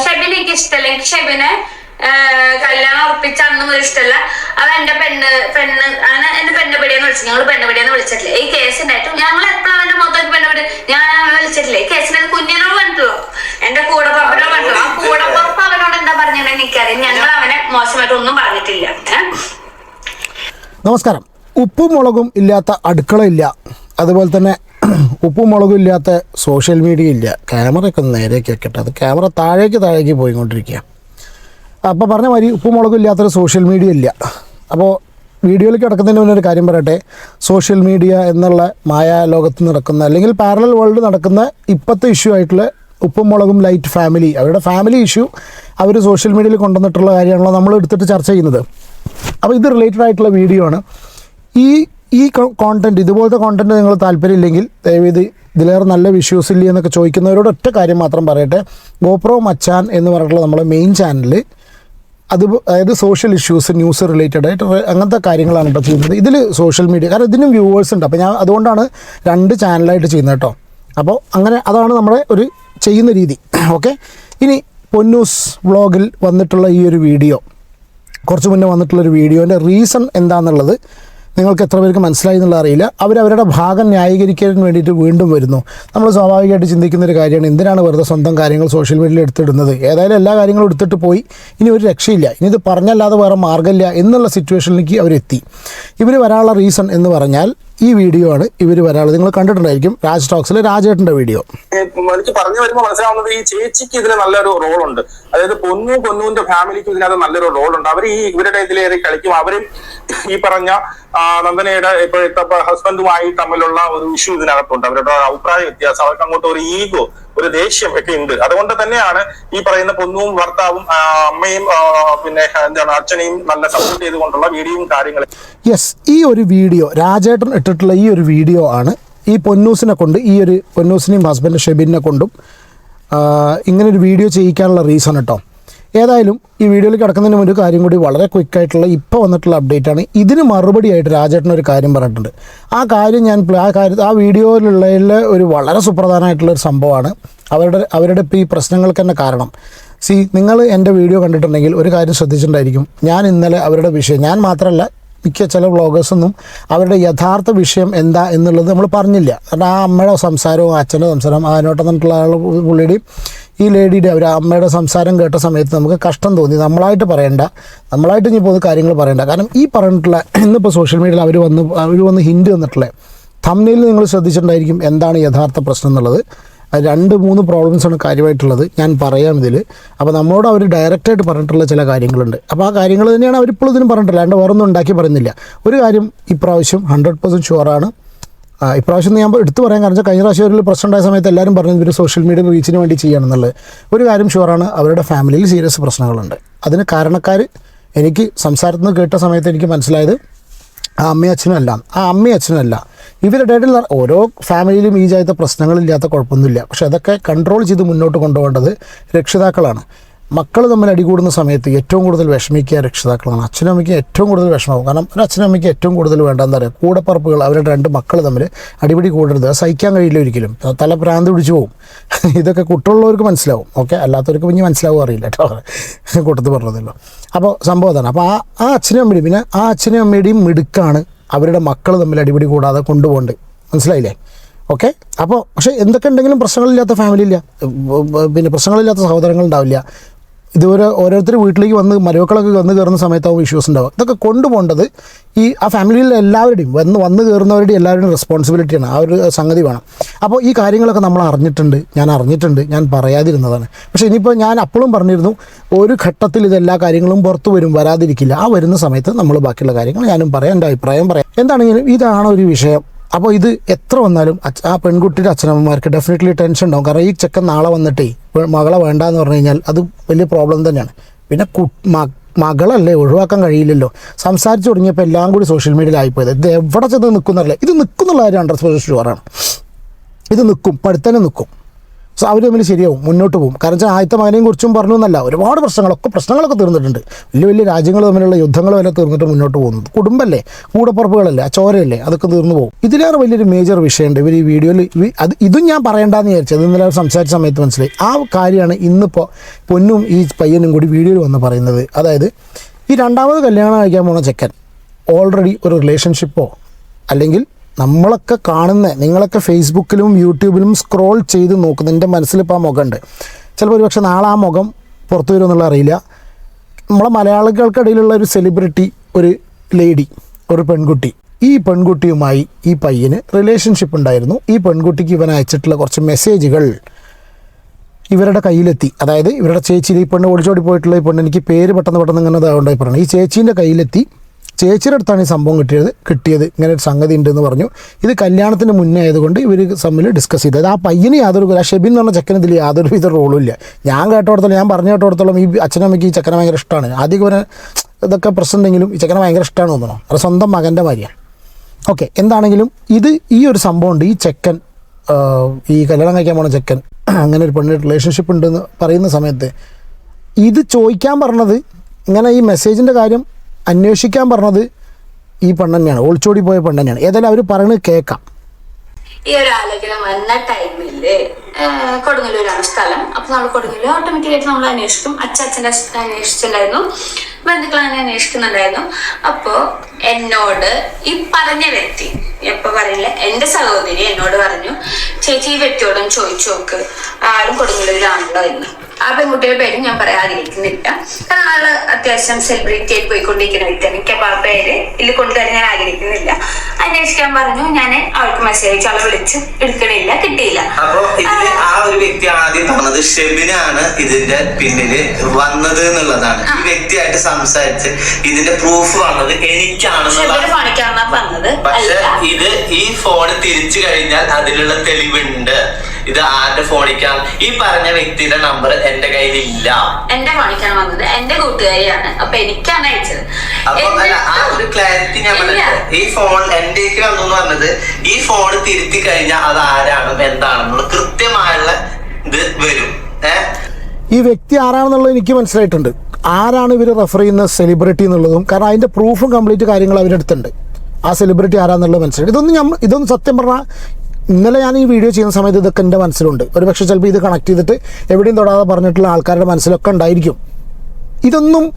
ഷെബിനെ എനിക്ക് ഇഷ്ടമല്ല. എനിക്ക് ഷെബിനെ കല്യാണം ഉറപ്പിച്ച അന്ന് മുതൽ ഇഷ്ടമല്ല. അത് എന്റെ അങ്ങനെ എന്റെ പെണ്ണുപിടിയെന്ന് വിളിച്ചു. ഞങ്ങൾ പെണ്ണുപിടിയെന്ന് വിളിച്ചിട്ടില്ല. ഈ കേസ് ഉണ്ടായിട്ടും ഞങ്ങൾ എപ്പോഴും അവന്റെ മൊത്തം പെണ്ണുപിടി ഞാൻ വിളിച്ചിട്ടില്ല. ഈ കേസിന് കുഞ്ഞിനോട് പറഞ്ഞിട്ടുള്ളൂ, എന്റെ കൂടപ്പറപ്പിനോട് പറഞ്ഞിട്ടുള്ളൂ. ആ കൂടപ്പറപ്പ് അവനോട് എന്താ പറഞ്ഞിട്ടുണ്ടെങ്കിൽ എനിക്കറിയാം. ഞങ്ങൾ അവനെ മോശമായിട്ട് ഒന്നും പറഞ്ഞിട്ടില്ല. നമസ്കാരം. ഉപ്പും മുളകും ഇല്ലാത്ത അടുക്കളയില്ല, അതുപോലെ തന്നെ ഉപ്പും മുളകും ഇല്ലാത്ത സോഷ്യൽ മീഡിയ ഇല്ല. ക്യാമറയൊക്കെ ഒന്ന് നേരേക്ക് വെക്കട്ടെ, അത് ക്യാമറ താഴേക്ക് പോയിക്കൊണ്ടിരിക്കുക. അപ്പോൾ പറഞ്ഞ മാതിരി ഉപ്പും മുളകും ഇല്ലാത്തൊരു സോഷ്യൽ മീഡിയ ഇല്ല. അപ്പോൾ വീഡിയോയിലേക്ക് കിടക്കുന്നതിന് മുന്നേ ഒരു കാര്യം പറയട്ടെ. സോഷ്യൽ മീഡിയ എന്നുള്ള മായാലോകത്ത് നടക്കുന്ന അല്ലെങ്കിൽ പാരലൽ വേൾഡ് നടക്കുന്ന ഇപ്പോഴത്തെ ഇഷ്യൂ ആയിട്ടുള്ള ഉപ്പും മുളകും ലൈറ്റ് ഫാമിലി, അവരുടെ ഫാമിലി ഇഷ്യൂ അവർ സോഷ്യൽ മീഡിയയിൽ കൊണ്ടുവന്നിട്ടുള്ള കാര്യമാണല്ലോ നമ്മൾ എടുത്തിട്ട് ചർച്ച ചെയ്യുന്നത്. അപ്പോൾ ഇത് റിലേറ്റഡ് ആയിട്ടുള്ള വീഡിയോ ആണ്. ഈ കോണ്ടൻറ്റ്, ഇതുപോലത്തെ കോണ്ടൻറ്റ് നിങ്ങൾ താല്പര്യമില്ലെങ്കിൽ ദയവേത് ഇതിലേറെ നല്ല വിഷ്യൂസ് ഇല്ല എന്നൊക്കെ ചോദിക്കുന്നവരോട് ഒറ്റ കാര്യം മാത്രം പറയട്ടെ. ഗോപ്രോ മച്ചാൻ എന്ന് പറഞ്ഞിട്ടുള്ള നമ്മുടെ മെയിൻ ചാനൽ അതായത് സോഷ്യൽ ഇഷ്യൂസ്, ന്യൂസ് റിലേറ്റഡ് ആയിട്ട് അങ്ങനത്തെ കാര്യങ്ങളാണ് ഇപ്പോൾ ചെയ്യുന്നത്. ഇതിൽ സോഷ്യൽ മീഡിയ, കാരണം ഇതിനും വ്യൂവേഴ്സ് ഉണ്ട്. അപ്പോൾ ഞാൻ അതുകൊണ്ടാണ് 2 ചാനലായിട്ട് ചെയ്യുന്നത് കേട്ടോ. അപ്പോൾ അങ്ങനെ അതാണ് നമ്മുടെ ഒരു ചെയ്യുന്ന രീതി. ഓക്കെ, ഇനി പൊന്നൂസ് വ്ളോഗിൽ വന്നിട്ടുള്ള ഈ ഒരു വീഡിയോ, കുറച്ച് മുന്നേ വന്നിട്ടുള്ളൊരു വീഡിയോൻ്റെ റീസൺ എന്താണെന്നുള്ളത് നിങ്ങൾക്ക് എത്ര പേർക്ക് മനസ്സിലായി എന്നുള്ള അറിയില്ല. അവരവരുടെ ഭാഗം ന്യായീകരിക്കാൻ വേണ്ടിയിട്ട് വീണ്ടും വരുന്നു. നമ്മൾ സ്വാഭാവികമായിട്ട് ചിന്തിക്കുന്നൊരു കാര്യമാണ്, എന്തിനാണ് വെറുതെ സ്വന്തം കാര്യങ്ങൾ സോഷ്യൽ മീഡിയയിൽ എടുത്തിടുന്നത്? ഏതായാലും എല്ലാ കാര്യങ്ങളും എടുത്തിട്ട് പോയി, ഇനി ഒരു രക്ഷയില്ല, ഇനി ഇത് പറഞ്ഞല്ലാതെ വേറെ മാർഗ്ഗമില്ല എന്നുള്ള സിറ്റുവേഷനിലേക്ക് അവരെത്തി. ഇവർ വരാനുള്ള റീസൺ എന്ന് പറഞ്ഞാൽ ഈ വീഡിയോ ആണ് ഇവർ വരാനുള്ളത്. നിങ്ങൾ കണ്ടിട്ടുണ്ടായിരിക്കും രാജ് ടോക്സിലെ രാജേട്ടൻ്റെ വീഡിയോ. എനിക്ക് പറഞ്ഞു വരുമ്പോൾ മനസ്സിലാവുന്നത് ഈ ചേച്ചിക്ക് ഇതിന് നല്ലൊരു റോളുണ്ട്. അതായത് പൊന്നുവിന്റെ ഫാമിലിക്ക് ഇതിനകത്ത് നല്ലൊരു റോളുണ്ട്. അവർ ഇവരുടെ ഇതിലേറെ കളിക്കും. അവരും ഈ പറഞ്ഞ നന്ദനയുടെ ഇപ്പോഴത്തെ ഹസ്ബൻഡുമായി തമ്മിലുള്ള ഒരു ഇഷ്യൂ ഇതിനകത്തുണ്ട്. അവരുടെ അഭിപ്രായ വ്യത്യാസം, അവർക്ക് അങ്ങോട്ട് ഒരു ഈഗോ, ഒരു ദേഷ്യം ഒക്കെ ഉണ്ട്. അതുകൊണ്ട് തന്നെയാണ് ഈ പറയുന്ന പൊന്നും ഭർത്താവും അമ്മയും പിന്നെ എന്താണ് അച്ഛനെയും നല്ല സപ്പോർട്ട് ചെയ്തുകൊണ്ടുള്ള വീഡിയോയും കാര്യങ്ങളും. യെസ്, ഈ ഒരു വീഡിയോ രാജേട്ടൻ ഇട്ടിട്ടുള്ള ഈ ഒരു വീഡിയോ ആണ് ഈ പൊന്നൂസിനെ കൊണ്ട്, ഈ ഒരു പൊന്നൂസിനെയും ഹസ്ബൻഡ് ഷെബിനെ കൊണ്ടും ഇങ്ങനൊരു വീഡിയോ ചെയ്യിക്കാനുള്ള റീസൺ കേട്ടോ. ഏതായാലും ഈ വീഡിയോയിൽ കിടക്കുന്നതിന് മുന്നേ കാര്യം കൂടി വളരെ ക്വിക്കായിട്ടുള്ള ഇപ്പോൾ വന്നിട്ടുള്ള അപ്ഡേറ്റ് ആണ്. ഇതിന് മറുപടിയായിട്ട് രാജേട്ടൻ ഒരു കാര്യം പറഞ്ഞിട്ടുണ്ട്. ആ കാര്യം ആ വീഡിയോയിലുള്ളതിൽ ഒരു വളരെ സുപ്രധാനമായിട്ടുള്ളൊരു സംഭവമാണ്. അവരുടെ ഇപ്പോൾ ഈ പ്രശ്നങ്ങൾക്ക് തന്നെ കാരണം. നിങ്ങൾ എൻ്റെ വീഡിയോ കണ്ടിട്ടുണ്ടെങ്കിൽ ഒരു കാര്യം ശ്രദ്ധിച്ചിട്ടുണ്ടായിരിക്കും. ഞാൻ ഇന്നലെ അവരുടെ വിഷയം, ഞാൻ മാത്രമല്ല മിക്ക ചില വ്ളോഗേഴ്സൊന്നും അവരുടെ യഥാർത്ഥ വിഷയം എന്താ എന്നുള്ളത് നമ്മൾ പറഞ്ഞില്ല. കാരണം ആ അമ്മയുടെ സംസാരവും അച്ഛൻ്റെ സംസാരം, അതിനോട്ടം തന്നിട്ടുള്ള പുള്ളിയുടെയും ഈ ലേഡിയുടെ അവർ അമ്മയുടെ സംസാരം കേട്ട സമയത്ത് നമുക്ക് കഷ്ടം തോന്നി. നമ്മളായിട്ട് ഇനി പോകുന്ന കാര്യങ്ങൾ പറയണ്ട. കാരണം ഈ പറഞ്ഞിട്ടുള്ള ഇന്നിപ്പോൾ സോഷ്യൽ മീഡിയയിൽ അവർ വന്ന് ഹിൻഡ് തന്നിട്ടുള്ള തംബ്നെയിൽ നിങ്ങൾ ശ്രദ്ധിച്ചിട്ടുണ്ടായിരിക്കും എന്താണ് യഥാർത്ഥ പ്രശ്നം എന്നുള്ളത്. 2-3 പ്രോബ്ലംസാണ് കാര്യമായിട്ടുള്ളത്. ഞാൻ പറയാം ഇതിൽ. അപ്പോൾ നമ്മളോട് അവർ ഡയറക്റ്റായിട്ട് പറഞ്ഞിട്ടുള്ള ചില കാര്യങ്ങളുണ്ട്. അപ്പോൾ ആ കാര്യങ്ങൾ തന്നെയാണ് അവരിപ്പോഴും ഇതിനും പറഞ്ഞിട്ടില്ല, അല്ലാണ്ട് വേറൊന്നും ഉണ്ടാക്കി പറയുന്നില്ല. ഒരു കാര്യം ഇപ്രാവശ്യം 100% ഷുവറാണ്. ഇപ്രാവശ്യം ഞാൻ എടുത്തു പറയാൻ കാരണം കഴിഞ്ഞ പ്രാവശ്യം ഒരു പ്രശ്നം ഉണ്ടായ സമയത്ത് എല്ലാവരും പറഞ്ഞു ഇവർ സോഷ്യൽ മീഡിയ റീച്ചിന് വേണ്ടി ചെയ്യണമെന്നുള്ളത്. ഒരു കാര്യം ഷുവറാണ്, അവരുടെ ഫാമിലിയിൽ സീരിയസ് പ്രശ്നങ്ങളുണ്ട്. അതിന് കാരണക്കാർ എനിക്ക് സംസാരത്തിൽ നിന്ന് കേട്ട സമയത്ത് എനിക്ക് മനസ്സിലായത് ആ അമ്മയും അച്ഛനും അല്ല. ഇവരുടെ ഇടയിൽ ഓരോ ഫാമിലിയിലും ഈ ജായത്തെ പ്രശ്നങ്ങളില്ലാത്ത കുഴപ്പമൊന്നുമില്ല. പക്ഷെ അതൊക്കെ കൺട്രോൾ ചെയ്ത് മുന്നോട്ട് കൊണ്ടുപോകേണ്ടത് രക്ഷിതാക്കളാണ്. മക്കൾ തമ്മിൽ അടികൂടുന്ന സമയത്ത് ഏറ്റവും കൂടുതൽ വിഷമിക്കുക രക്ഷിതാക്കളാണ്. അച്ഛനും അമ്മയ്ക്ക് ഏറ്റവും കൂടുതൽ വിഷമമാകും. കാരണം ഒരു അച്ഛനും അമ്മയ്ക്ക് ഏറ്റവും കൂടുതൽ വേണ്ടതെന്ന് പറയുക കൂടപ്പറപ്പുകൾ, അവരുടെ 2 മക്കൾ തമ്മിൽ അടിപിടി കൂടരുത്. അത് സഹിക്കാൻ കഴിയില്ല ഒരിക്കലും. തല ഭ്രാന്ത് പിടിച്ചു പോകും. ഇതൊക്കെ കുട്ടികളുള്ളവർക്ക് മനസ്സിലാവും. ഓക്കെ, അല്ലാത്തവർക്ക് പിന്നെ മനസ്സിലാവും അറിയില്ല കേട്ടോ, കൂട്ടത്തിൽ പറഞ്ഞതല്ലോ. അപ്പോൾ സംഭവം അതാണ്. അപ്പോൾ ആ അച്ഛനും അമ്മയുടെയും പിന്നെ ആ അച്ഛനും അമ്മയുടെയും മിടുക്കാണ് അവരുടെ മക്കൾ തമ്മിൽ അടിപിടി കൂടാതെ കൊണ്ടുപോകേണ്ടത്. മനസ്സിലായില്ലേ? ഓക്കെ. അപ്പോൾ പക്ഷേ എന്തൊക്കെ ഉണ്ടെങ്കിലും പ്രശ്നങ്ങളില്ലാത്ത ഫാമിലി ഇല്ല, പിന്നെ പ്രശ്നങ്ങളില്ലാത്ത സഹോദരങ്ങളുണ്ടാവില്ല. ഇതുവരെ ഓരോരുത്തർ വീട്ടിലേക്ക് മരുമക്കളൊക്കെ വന്ന് കയറുന്ന സമയത്താവും ഇഷ്യൂസ് ഉണ്ടാവും. ഇതൊക്കെ കൊണ്ടുപോകേണ്ടത് ആ ഫാമിലിയിലെ എല്ലാവരുടെയും വന്ന് കയറുന്നവരുടെയും എല്ലാവരുടെയും റെസ്പോൺസിബിലിറ്റിയാണ്. ആ ഒരു സംഗതി വേണം. അപ്പോൾ ഈ കാര്യങ്ങളൊക്കെ നമ്മൾ ഞാൻ പറയാതിരുന്നതാണ്. പക്ഷേ ഇനിയിപ്പോൾ ഞാൻ അപ്പോഴും പറഞ്ഞിരുന്നു, ഒരു ഘട്ടത്തിൽ ഇതെല്ലാ കാര്യങ്ങളും പുറത്തു വരാതിരിക്കില്ല. ആ വരുന്ന സമയത്ത് നമ്മൾ ബാക്കിയുള്ള കാര്യങ്ങൾ ഞാനും പറയാം, എൻ്റെ അഭിപ്രായം പറയാം. എന്താണെങ്കിലും ഇതാണ് ഒരു വിഷയം. അപ്പോൾ ഇത് എത്ര വന്നാലും ആ പെൺകുട്ടിയുടെ അച്ഛനമ്മമാർക്ക് ഡെഫിനറ്റ്ലി ടെൻഷൻ ഉണ്ടാവും. കാരണം ഈ ചെക്കൻ നാളെ വന്നിട്ടേ മകളെ വേണ്ടാന്ന് പറഞ്ഞു കഴിഞ്ഞാൽ അത് വലിയ പ്രോബ്ലം തന്നെയാണ്. പിന്നെ മകളല്ലേ, ഒഴിവാക്കാൻ കഴിയില്ലല്ലോ. സംസാരിച്ച് തുടങ്ങിയപ്പോൾ എല്ലാം കൂടി സോഷ്യൽ മീഡിയയിലായിപ്പോയത്. ഇത് എവിടെ ചെന്ന് നിൽക്കുന്നറില്ല. ഇത് നിൽക്കുന്നുള്ള കാര്യം 100% ഷുവറാണ്. ഇത് നിൽക്കും, പഠിത്തന്നെ നിൽക്കും. സോ അവർ തമ്മിൽ ശരിയാവും, മുന്നോട്ട് പോകും. കാരണം വെച്ചാൽ ആദ്യത്തെ മകനെയും കുറിച്ചും പറഞ്ഞു എന്നല്ല, ഒരുപാട് പ്രശ്നങ്ങളൊക്കെ തീർന്നിട്ടുണ്ട്. വലിയ വലിയ രാജ്യങ്ങൾ തമ്മിലുള്ള യുദ്ധങ്ങൾ വരെ തീർന്നിട്ട് മുന്നോട്ട് പോകുന്നത്. കുടുംബമല്ലേ, കൂടപ്പുറപ്പുകളല്ലേ, ആ ചോരയല്ലേ, അതൊക്കെ തീർന്നു പോകും. ഇതിലേറെ വലിയൊരു മേജർ വിഷയമുണ്ട് ഇവർ ഈ വീഡിയോയിൽ. ഇതും ഞാൻ പറയേണ്ടെന്ന് വിചാരിച്ചത്, അത് ഇന്നലെ സംസാരിച്ച സമയത്ത് മനസ്സിലായി. ആ കാര്യമാണ് ഇന്നിപ്പോൾ പൊന്നും ഈ പയ്യനും കൂടി വീഡിയോയിൽ വന്ന് പറയുന്നത്. അതായത് ഈ രണ്ടാമത് കല്യാണം കഴിക്കാൻ പോകുന്ന ചെക്കൻ ഓൾറെഡി ഒരു റിലേഷൻഷിപ്പോ അല്ലെങ്കിൽ നമ്മളൊക്കെ കാണുന്ന, നിങ്ങളൊക്കെ ഫേസ്ബുക്കിലും യൂട്യൂബിലും സ്ക്രോൾ ചെയ്ത് നോക്കുന്ന, എൻ്റെ മനസ്സിലിപ്പോൾ ആ മുഖമുണ്ട്. ചിലപ്പോൾ ഒരു പക്ഷേ നാളെ ആ മുഖം പുറത്തു വരുമെന്നുള്ള അറിയില്ല. നമ്മളെ മലയാളികൾക്കിടയിലുള്ള ഒരു സെലിബ്രിറ്റി, ഒരു ലേഡി, ഒരു പെൺകുട്ടി, ഈ പെൺകുട്ടിയുമായി ഈ പയ്യന് റിലേഷൻഷിപ്പ് ഉണ്ടായിരുന്നു. ഈ പെൺകുട്ടിക്ക് ഇവൻ അയച്ചിട്ടുള്ള കുറച്ച് മെസ്സേജുകൾ ഇവരുടെ കയ്യിലെത്തി. അതായത് ഇവരുടെ ചേച്ചി, ഈ പെണ്ണ് ഒളിച്ചോടി പോയിട്ടുള്ള ഈ പെണ്ണ്, എനിക്ക് പേര് പെട്ടെന്ന് ഇങ്ങനെ ഇതാവുണ്ടായി പറഞ്ഞു, ഈ ചേച്ചീൻ്റെ കയ്യിലെത്തി. ചേച്ചിയുടെ അടുത്താണ് ഈ സംഭവം കിട്ടിയത് ഇങ്ങനെ ഒരു സംഗതി ഉണ്ടെന്ന് പറഞ്ഞു. ഇത് കല്യാണത്തിന് മുന്നേ ആയതുകൊണ്ട് ഇവർ തമ്മിൽ ഡിസ്കസ് ചെയ്തത്. ആ പയ്യന് ആ ഷെബിൻ എന്ന് പറഞ്ഞ ചെക്കന് ഇതിൽ യാതൊരു വിധ റോളും ഇല്ല. ഞാൻ പറഞ്ഞു കേട്ടോടത്തോളം ഈ അച്ഛനമ്മയ്ക്ക് ഈ ചെക്കനെ ഭയങ്കര ഇഷ്ടമാണ്. ആദ്യം ഇവരെ ഇതൊക്കെ പ്രശ്നം ഉണ്ടെങ്കിലും ഈ ചെക്കനെ ഭയങ്കര ഇഷ്ടമാണ് തോന്നണം. അത് സ്വന്തം മകൻ്റെ മാതിരിയാണ്. ഓക്കെ, എന്താണെങ്കിലും ഈ ഒരു സംഭവമുണ്ട്. ഈ ചെക്കൻ, ഈ കല്യാണം കഴിക്കാൻ പോണ ചെക്കൻ അങ്ങനെ ഒരു പെണ്ണിന് റിലേഷൻഷിപ്പ് ഉണ്ടെന്ന് പറയുന്ന സമയത്ത് ഇത് ചോദിക്കാൻ പറഞ്ഞത്, ഇങ്ങനെ ഈ മെസ്സേജിൻ്റെ കാര്യം അന്വേഷിക്കാൻ പറഞ്ഞത് ഈ പെണ്ണ് ഒളിച്ചോടി പോയ പെണ്ണ് തന്നെയാണ്. ഏതായാലും അവർ പറയുന്നത് കേൾക്കാം. ഈ ഒരു ആലോചന വന്ന ടൈമില് കൊടുങ്ങല്ലൂരാണ് സ്ഥലം. അപ്പൊ നമ്മൾ കൊടുങ്ങല്ലൂർ ഓട്ടോമാറ്റിക്കായിട്ട് നമ്മൾ അന്വേഷിക്കും. അച്ഛൻ്റെ അന്വേഷിച്ചിട്ടുണ്ടായിരുന്നു, ബന്ധുക്കൾ അങ്ങനെ അന്വേഷിക്കുന്നുണ്ടായിരുന്നു. അപ്പോ എന്നോട് ഈ പറഞ്ഞ വ്യക്തി, എപ്പോ പറയില്ല, എന്റെ സഹോദരി എന്നോട് പറഞ്ഞു, ചേച്ചി ഈ വ്യക്തിയോടും ചോദിച്ചു നോക്ക്, ആളും കൊടുങ്ങല്ലൂരാണല്ലോ എന്ന്. ആ പെൺകുട്ടിയുടെ പേരും ഞാൻ പറയാൻ ആഗ്രഹിക്കുന്നില്ല, കാരണം ആള് അത്യാവശ്യം സെലിബ്രിറ്റി ആയി പോയിക്കൊണ്ടിരിക്കുന്ന വ്യക്തിയാണ്. എനിക്ക് അപ്പൊ ആ പേര് ഇതിൽ കൊണ്ടുവരാൻ ഞാൻ ആഗ്രഹിക്കുന്നില്ല. അന്വേഷിക്കാൻ പറഞ്ഞു. ഞാൻ അവൾക്ക് മെസ്സേജ് അയച്ചു, ആളെ വിളിച്ച് എടുക്കണില്ല, കിട്ടിയില്ല. അപ്പൊ ഇതില് ആ ഒരു വ്യക്തി ആദ്യം പറഞ്ഞത് ഷെബിനാണ് ഇതിന്റെ പിന്നില് വന്നത് എന്നുള്ളതാണ്. ഈ വ്യക്തിയായിട്ട് സംസാരിച്ച് ഇതിന്റെ പ്രൂഫ് വന്നത് എനിക്കാണെന്നുള്ളത് ഫോണിക്കാണെന്നാ പറഞ്ഞത്. പക്ഷെ ഇത് ഈ ഫോണ് തിരിച്ചു കഴിഞ്ഞാൽ അതിലുള്ള തെളിവുണ്ട്. ഇത് ആരുടെ ഫോണിക്കാണ്, ഈ പറഞ്ഞ വ്യക്തിയുടെ നമ്പർ എന്റെ കയ്യിലില്ല. എന്റെ ഫോണിക്കാണ് വന്നത്, എന്റെ കൂട്ടുകാരിയാണ്. അപ്പൊ എനിക്കാണ് അയച്ചത്. അപ്പൊ അല്ല, ആ ഒരു ക്ലാരിറ്റി ഞാൻ പറഞ്ഞത്, ഈ ഫോൺ എന്റേക്ക് വന്നു എന്ന് പറഞ്ഞത്, ഈ ഫോൺ തിരുത്തി കഴിഞ്ഞാൽ അത് ആരാണ് എന്താണെന്നുള്ള കൃത്യമായുള്ള ഇത് വരും. ഈ വ്യക്തി ആരാണെന്നുള്ളത് എനിക്ക് മനസ്സിലായിട്ടുണ്ട്. ആരാണ് ഇവർ റെഫർ ചെയ്യുന്ന സെലിബ്രിറ്റി എന്നുള്ളതും, കാരണം അതിൻ്റെ പ്രൂഫും കംപ്ലീറ്റ് കാര്യങ്ങൾ അവരെടുത്തുണ്ട്. ആ സെലിബ്രിറ്റി ആരാന്നുള്ളത് മനസ്സിലായി. ഇതൊന്നും സത്യം പറഞ്ഞാൽ ഇന്നലെ ഞാൻ ഈ വീഡിയോ ചെയ്യുന്ന സമയത്ത് ഇതൊക്കെ എൻ്റെ മനസ്സിലുണ്ട്. ഒരു പക്ഷേ ചിലപ്പോൾ ഇത് കണക്ട് ചെയ്തിട്ട് എവിടെയും തൊടാതെ പറഞ്ഞിട്ടുള്ള ആൾക്കാരുടെ മനസ്സിലൊക്കെ ഉണ്ടായിരിക്കും. ഇതൊന്നും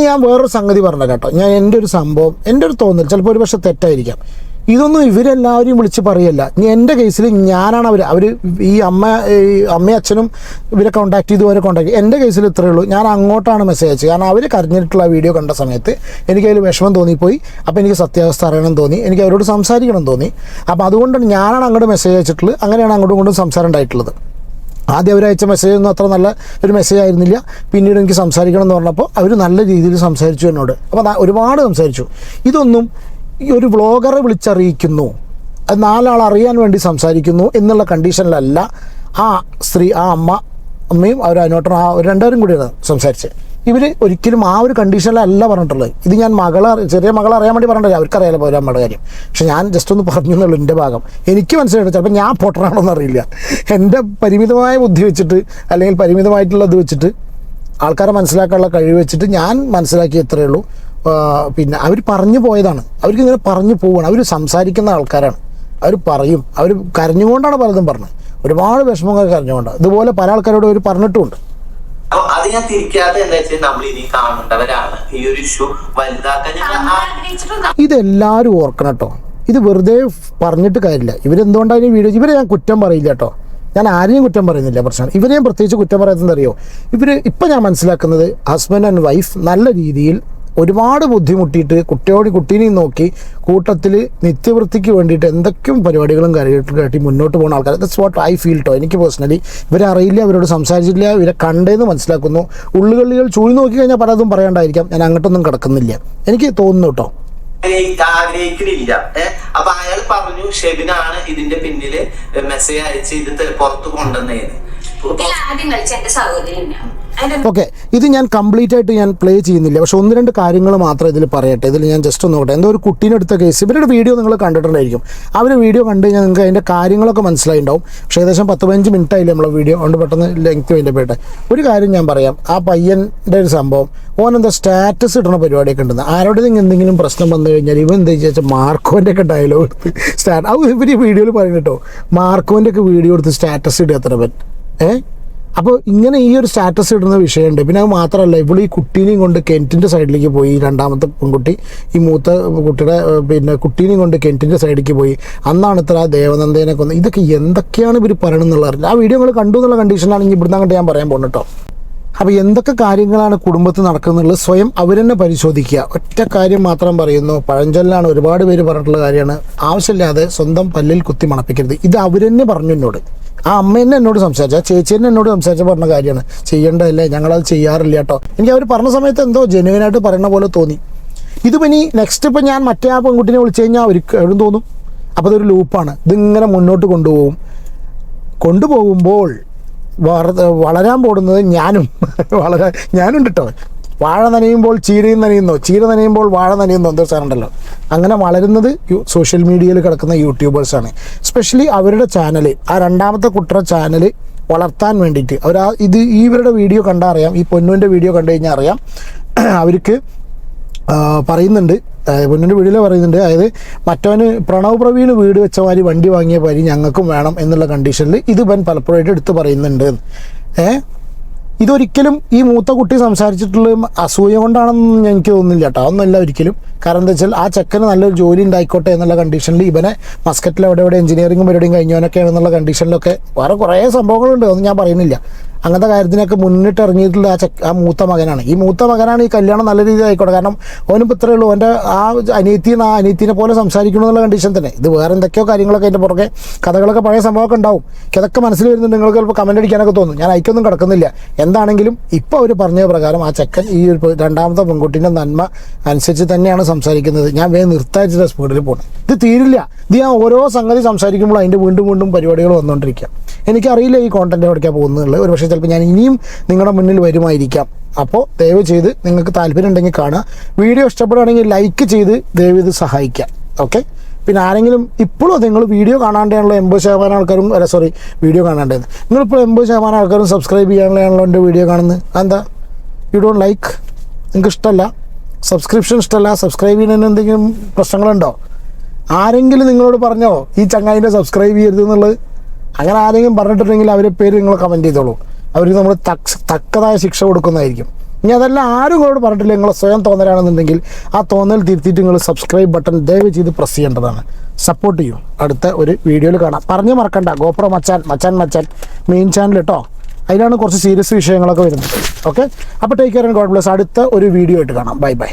ഞാൻ വേറൊരു സംഗതി പറഞ്ഞ കേട്ടോ, ഞാൻ എൻ്റെ ഒരു സംഭവം, എൻ്റെ ഒരു തോന്നൽ, ചിലപ്പോൾ ഒരു പക്ഷേ തെറ്റായിരിക്കാം. ഇതൊന്നും ഇവരെല്ലാവരെയും വിളിച്ച് പറയല്ല. എൻ്റെ കേസിൽ ഞാനാണ് അവർ ഈ അമ്മയും അച്ഛനും ഇവരെ കോൺടാക്ട് ചെയ്തു, അവരെ കോൺടാക്ട്. എൻ്റെ കേസിൽ ഇത്രയേ ഉള്ളൂ, ഞാൻ അങ്ങോട്ടാണ് മെസ്സേജ് അയച്ചത്. കാരണം അവർ കരഞ്ഞിട്ടുള്ള വീഡിയോ കണ്ട സമയത്ത് എനിക്കതിൽ വിഷമം തോന്നിപ്പോയി. അപ്പോൾ എനിക്ക് സത്യാവസ്ഥ അറിയണം തോന്നി, എനിക്ക് അവരോട് സംസാരിക്കണം തോന്നി. അപ്പോൾ അതുകൊണ്ടാണ് ഞാനാണ് അങ്ങോട്ട് മെസ്സേജ് അയച്ചിട്ടുള്ളത്. അങ്ങനെയാണ് അങ്ങോട്ടും ഇങ്ങോട്ടും സംസാരം ഉണ്ടായിട്ടുള്ളത്. ആദ്യം അവരയച്ച മെസ്സേജ് ഒന്നും അത്ര നല്ല ഒരു മെസ്സേജ് ആയിരുന്നില്ല. പിന്നീട് എനിക്ക് സംസാരിക്കണം എന്ന് പറഞ്ഞപ്പോൾ അവർ നല്ല രീതിയിൽ സംസാരിച്ചു എന്നോട്. അപ്പോൾ ഒരുപാട് സംസാരിച്ചു. ഇതൊന്നും ഈ ഒരു വ്ളോഗറെ വിളിച്ചറിയിക്കുന്നു, അത് 4 ആൾ അറിയാൻ വേണ്ടി സംസാരിക്കുന്നു എന്നുള്ള കണ്ടീഷനിലല്ല ആ സ്ത്രീ, ആ അമ്മയും അതിനോട്ടും രണ്ടുപേരും കൂടിയാണ് സംസാരിച്ചത്. ഇവർ ഒരിക്കലും ആ ഒരു കണ്ടീഷനിലല്ല പറഞ്ഞിട്ടുള്ളത്. ഇത് ഞാൻ ചെറിയ മകളെ അറിയാൻ വേണ്ടി പറഞ്ഞിട്ടില്ല, അവർക്കറിയാലോ അവരമ്മയുടെ കാര്യം. പക്ഷെ ഞാൻ ജസ്റ്റ് ഒന്ന് പറഞ്ഞു എന്നുള്ളൂ എൻ്റെ ഭാഗം. എനിക്ക് മനസ്സിലായിട്ട് ചിലപ്പോൾ ഞാൻ പൊട്ടനാണോന്ന് അറിയില്ല. എൻ്റെ പരിമിതമായ ബുദ്ധി വെച്ചിട്ട് അല്ലെങ്കിൽ പരിമിതമായിട്ടുള്ള ഇത് വെച്ചിട്ട് ആൾക്കാരെ മനസ്സിലാക്കാനുള്ള കഴിവ് വെച്ചിട്ട് ഞാൻ മനസ്സിലാക്കി എത്രയേ ഉള്ളൂ. പിന്നെ അവർ പറഞ്ഞു പോയതാണ്, അവർക്ക് ഇങ്ങനെ പറഞ്ഞു പോവുകയാണ്. അവർ സംസാരിക്കുന്ന ആൾക്കാരാണ്, അവർ പറയും, അവർ കരഞ്ഞുകൊണ്ടാണ് പലതും പറഞ്ഞത്. ഒരുപാട് വിഷമങ്ങൾ കരഞ്ഞുകൊണ്ടാണ്. ഇതുപോലെ പല ആൾക്കാരോട് അവർ പറഞ്ഞിട്ടുമുണ്ട്. അപ്പൊ അത് ഞാൻ തിരിക്കാതെ എന്താ വെച്ചാൽ നമ്മൾ ഇനി കാണേണ്ടവരാണ്. ഈ ഒരു ഇഷ്യൂ വലുതാക്കാൻ ഇതെല്ലാവരും ഓർക്കണം കേട്ടോ. ഇത് വെറുതെ പറഞ്ഞിട്ട് കാര്യമില്ല. ഇവരെന്തുകൊണ്ടാണ് ഈ വീഡിയോ, ഇവരെ ഞാൻ കുറ്റം പറയില്ല കേട്ടോ, ഞാൻ ആരെയും കുറ്റം പറയുന്നില്ല. പ്രശ്നമാണ് ഇവരെയും പ്രത്യേകിച്ച് കുറ്റം പറയുന്നത് അറിയോ, ഇപ്പം ഞാൻ മനസ്സിലാക്കുന്നത് ഹസ്ബൻഡ് ആൻഡ് വൈഫ് നല്ല രീതിയിൽ ഒരുപാട് ബുദ്ധിമുട്ടിയിട്ട് കുട്ടീനെയും നോക്കി കൂട്ടത്തിൽ നിത്യവൃത്തിക്ക് വേണ്ടിയിട്ട് എന്തൊക്കെയും പരിപാടികളും കാര്യമായിട്ട് കാട്ടി മുന്നോട്ട് പോകുന്ന ആൾക്കാർ. ദാറ്റ്സ് വാട്ട് ഐ ഫീൽ കേട്ടോ. എനിക്ക് പേഴ്സണലി ഇവരെ അറിയില്ല, ഇവരോട് സംസാരിച്ചിട്ടില്ല, ഇവരെ കണ്ടേന്ന് മനസ്സിലാക്കുന്നു. ഉള്ളുകളികൾ ചൂഴി നോക്കി കഴിഞ്ഞാൽ പലതും പറയാണ്ടായിരിക്കാം. ഞാൻ അങ്ങോട്ടൊന്നും കിടക്കുന്നില്ല, എനിക്ക് തോന്നുന്നു കേട്ടോ. ആഗ്രഹിക്കുന്നില്ല. അപ്പൊ അയാൾ പറഞ്ഞു ഷെബിനാണ് ഇതിന്റെ പിന്നില് മെസ്സേജ് അയച്ച് ഇത് പുറത്തു കൊണ്ടുവന്നേന്ന്. ഇതിൽ ആദ്യം കളിച്ച എന്റെ സഹോദരി തന്നെയാണ്. ഓക്കെ, ഇത് ഞാൻ കംപ്ലീറ്റ് ആയിട്ട് ഞാൻ പ്ലേ ചെയ്യുന്നില്ല, പക്ഷെ ഒന്ന് രണ്ട് കാര്യങ്ങൾ മാത്രം ഇതിൽ പറയട്ടെ. ഇതിൽ ഞാൻ ജസ്റ്റ് ഒന്ന് നോക്കട്ടെ. എന്തോ ഒരു കുട്ടീനെ എടുത്ത കേസ്, ഇവരുടെ വീഡിയോ നിങ്ങൾ കണ്ടിട്ടുണ്ടായിരിക്കും. അവർ വീഡിയോ കണ്ടു കഴിഞ്ഞാൽ നിങ്ങൾക്ക് അതിൻ്റെ കാര്യങ്ങളൊക്കെ മനസ്സിലായിട്ടുണ്ടാവും. പക്ഷേ ഏകദേശം 10-15 മിനിറ്റ് ആയില്ലേ നമ്മളെ വീഡിയോ, അതുകൊണ്ട് പെട്ടെന്ന് ലെങ്ത് വേണ്ടി പോയിട്ട് ഒരു കാര്യം ഞാൻ പറയാം. ആ പയ്യൻ്റെ ഒരു സംഭവം, ഓനെന്താ സ്റ്റാറ്റസ് ഇടുന്ന പരിപാടിയൊക്കെ ഉണ്ടെന്ന്. ആരോടെ എന്തെങ്കിലും പ്രശ്നം വന്നു കഴിഞ്ഞാൽ ഇവൻ എന്താ വെച്ചാൽ മാർക്കോൻ്റെ ഒക്കെ ഡയലോഗ് എടുത്ത് ഇവർ ഈ വീഡിയോയിൽ പറയുന്നത് കേട്ടോ, മാർക്കോൻ്റെ ഒക്കെ വീഡിയോ എടുത്ത് സ്റ്റാറ്റസ് ഇടുക എത്ര പൻ. അപ്പോൾ ഇങ്ങനെ ഈ ഒരു സ്റ്റാറ്റസ് ഇടുന്ന വിഷയമുണ്ട്. പിന്നെ അത് മാത്രമല്ല, ഇവിടെ ഈ കുട്ടീനെയും കൊണ്ട് കിണറ്റിൻ്റെ സൈഡിലേക്ക് പോയി. രണ്ടാമത്തെ പെൺകുട്ടി ഈ മൂത്ത കുട്ടിയുടെ പിന്നെ കുട്ടീനെയും കൊണ്ട് കിണറ്റിൻ്റെ സൈഡിലേക്ക് പോയി. അന്നാണ് ഇത്ര ദേവനന്ദനെ കൊന്ന്. ഇതൊക്കെ എന്തൊക്കെയാണ് ഇവർ പറയണമെന്നുള്ള അറിയില്ല. ആ വീഡിയോ നിങ്ങൾ കണ്ടു എന്നുള്ള കണ്ടീഷനാണെങ്കിൽ ഇവിടുന്ന് അങ്ങോട്ട് ഞാൻ പറയാൻ പോകുന്നു കേട്ടോ. അപ്പോൾ എന്തൊക്കെ കാര്യങ്ങളാണ് കുടുംബത്തിൽ നടക്കുന്നുള്ളത് സ്വയം അവർ തന്നെ പരിശോധിക്കുക. ഒറ്റ കാര്യം മാത്രം പറയുന്നു, പഴഞ്ചൊല്ലാണ്, ഒരുപാട് പേര് പറഞ്ഞിട്ടുള്ള കാര്യമാണ്, ആവശ്യമില്ലാതെ സ്വന്തം പല്ലിൽ കുത്തി മണപ്പിക്കരുത്. ഇത് അവർ തന്നെ പറഞ്ഞു എന്നോട്. ആ അമ്മ തന്നെ എന്നോട് സംസാരിച്ചു, ആ ചേച്ചി തന്നെ എന്നോട് സംസാരിച്ച് പറഞ്ഞ കാര്യമാണ്. ചെയ്യേണ്ടതല്ലേ, ഞങ്ങളത് ചെയ്യാറില്ല കേട്ടോ. എനിക്ക് അവർ പറഞ്ഞ സമയത്ത് എന്തോ ജെനുവിനായിട്ട് പറയുന്ന പോലെ തോന്നി. ഇതിപ്പോൾ ഇനി നെക്സ്റ്റ് ഇപ്പം ഞാൻ മറ്റേ ആ പെൺകുട്ടിനെ വിളിച്ചു കഴിഞ്ഞാൽ അവർക്ക് എവിടെ തോന്നും. അപ്പോൾ അതൊരു ലൂപ്പാണ്. ഇതിങ്ങനെ മുന്നോട്ട് കൊണ്ടുപോകുമ്പോൾ വളരാൻ പോകുന്നത് ഞാനുണ്ട് കേട്ടോ. വാഴ നനയുമ്പോൾ ചീരയും നനയുന്നോ, ചീര നനയുമ്പോൾ വാഴ നനയുന്നോ, എന്തോ സാധനമുണ്ടല്ലോ. അങ്ങനെ വളരുന്നത് സോഷ്യൽ മീഡിയയിൽ കിടക്കുന്ന യൂട്യൂബേഴ്സാണ്. സ്പെഷ്യലി അവരുടെ ചാനൽ, ആ രണ്ടാമത്തെ കുട്ടിയുടെ ചാനൽ വളർത്താൻ വേണ്ടിയിട്ട് അവർ ഇവരുടെ വീഡിയോ കണ്ടാൽ അറിയാം, ഈ പൊന്നുവിൻ്റെ വീഡിയോ കണ്ടു കഴിഞ്ഞാൽ അറിയാം. അവർക്ക് പറയുന്നുണ്ട്, പൊന്നിൻ്റെ വീഡിയോയിൽ പറയുന്നുണ്ട്, അതായത് മറ്റവന് പ്രണവ് പ്രവീണ് വീട് വെച്ച മാതിരി വണ്ടി വാങ്ങിയ മാതിരി ഞങ്ങൾക്കും വേണം എന്നുള്ള കണ്ടീഷനിൽ ഇത് പലപ്പോഴായിട്ട് എടുത്ത് പറയുന്നുണ്ട്. ഇതൊരിക്കലും ഈ മൂത്ത കുട്ടി സംസാരിച്ചിട്ടുള്ള അസൂയ കൊണ്ടാണെന്ന് എനിക്ക് തോന്നുന്നില്ല കേട്ടോ. അതൊന്നുമല്ല ഒരിക്കലും. കാരണം എന്താ വെച്ചാൽ ആ ചെക്കന് നല്ലൊരു ജോലി ഉണ്ടായിക്കോട്ടെ എന്നുള്ള കണ്ടീഷനിൽ ഇവനെ മസ്കറ്റിൽ എവിടെ എഞ്ചിനീയറിംഗും പരിപാടിയും കഴിഞ്ഞവനൊക്കെയാണെന്നുള്ള കണ്ടീഷനിലൊക്കെ വേറെ കുറേ സംഭവങ്ങളുണ്ട്, അതൊന്നും ഞാൻ പറയുന്നില്ല. അങ്ങനത്തെ കാര്യത്തിനൊക്കെ മുന്നിട്ട് ഇറങ്ങിയിട്ടുള്ള ആ മൂത്ത മകനാണ്. ഈ മൂത്ത മകനാണ് ഈ കല്യാണം നല്ല രീതിയിൽ ആയിക്കോട്ടെ. കാരണം ഓനിപ്പോൾ ഇത്രയേ ഉള്ളൂ, ഓൻ്റെ ആ അനിയത്തിനെ പോലെ സംസാരിക്കണമെന്നുള്ള കണ്ടീഷൻ തന്നെ. ഇത് വേറെ എന്തൊക്കെയോ കാര്യങ്ങളൊക്കെ അതിൻ്റെ പുറകെ കഥകളൊക്കെ പഴയ സംഭവമൊക്കെ ഉണ്ടാവും. ഇതൊക്കെ മനസ്സിൽ വരുന്നുണ്ട്. നിങ്ങൾക്ക് ചിലപ്പോൾ കമൻ്റ് അടിക്കാനൊക്കെ തോന്നും. ഞാൻ അയക്കൊന്നും കിടക്കുന്നില്ല. എന്താണെങ്കിലും ഇപ്പോൾ അവർ പറഞ്ഞ പ്രകാരം ആ ചെക്കൻ ഈ ഒരു രണ്ടാമത്തെ പെൺകുട്ടീൻ്റെ നന്മ അനുസരിച്ച് തന്നെയാണ് സംസാരിക്കുന്നത്. ഞാൻ വേഗം നിർത്താഴ്ച സ്പീഡിൽ പോകണം. ഇത് തീരില്ല. ഇത് ഞാൻ ഓരോ സംഗതി സംസാരിക്കുമ്പോൾ അതിൻ്റെ വീണ്ടും പരിപാടികൾ വന്നുകൊണ്ടിരിക്കുക. എനിക്കറിയില്ല ഈ കോണ്ടന്റ് എവിടേക്കാണ് പോകുന്നുള്ളത്. ഒരു പക്ഷേ ചിലപ്പോൾ ഞാൻ ഇനിയും നിങ്ങളുടെ മുന്നിൽ വരുമായിരിക്കാം. അപ്പോൾ ദയവ് ചെയ്ത് നിങ്ങൾക്ക് താല്പര്യം ഉണ്ടെങ്കിൽ കാണുക. വീഡിയോ ഇഷ്ടപ്പെടുകയാണെങ്കിൽ ലൈക്ക് ചെയ്ത് ദയവ് ഇത് സഹായിക്കാം. ഓക്കെ. പിന്നെ ആരെങ്കിലും ഇപ്പോഴും നിങ്ങൾ വീഡിയോ കാണാണ്ടാണല്ലോ 80% ആൾക്കാരും വീഡിയോ കാണാണ്ടത്. നിങ്ങളിപ്പോൾ 80% ആൾക്കാരും സബ്സ്ക്രൈബ് ചെയ്യാനുള്ളതാണല്ലോ എൻ്റെ വീഡിയോ കാണുന്നത്. എന്താ യു ഡോണ്ട് ലൈക്ക്? നിങ്ങൾക്ക് ഇഷ്ടമല്ല, സബ്സ്ക്രിപ്ഷൻ ഇഷ്ടമല്ല, സബ്സ്ക്രൈബ് ചെയ്യുന്നതിന് എന്തെങ്കിലും പ്രശ്നങ്ങളുണ്ടോ? ആരെങ്കിലും നിങ്ങളോട് പറഞ്ഞോ ഈ ചങ്ങായിനെ സബ്സ്ക്രൈബ് ചെയ്യരുത് എന്നുള്ളത്? അങ്ങനെ ആരെങ്കിലും പറഞ്ഞിട്ടുണ്ടെങ്കിൽ അവരെ പേര് നിങ്ങൾ കമൻറ്റ് ചെയ്തോളൂ. അവർക്ക് നമ്മൾ തക്കതായ ശിക്ഷ കൊടുക്കുന്നതായിരിക്കും. ഇനി അതെല്ലാം ആരും നിങ്ങളോട് പറഞ്ഞിട്ടില്ല, നിങ്ങൾ സ്വയം തോന്നലാണെന്നുണ്ടെങ്കിൽ ആ തോന്നൽ തിരുത്തിയിട്ട് നിങ്ങൾ സബ്സ്ക്രൈബ് ബട്ടൺ ദയവ് ചെയ്ത് പ്രസ് ചെയ്യേണ്ടതാണ്. സപ്പോർട്ട് ചെയ്യൂ. അടുത്ത ഒരു വീഡിയോയിൽ കാണാം. പറഞ്ഞു മറക്കണ്ട, ഗോപ്രോ മച്ചാൻ മെയിൻ ചാനൽ കേട്ടോ. അതിലാണ് കുറച്ച് സീരിയസ് വിഷയങ്ങളൊക്കെ വരുന്നത്. ഓക്കെ. അപ്പോൾ take care and God bless. അടുത്ത ഒരു വീഡിയോ ആയിട്ട് കാണാം. ബൈ.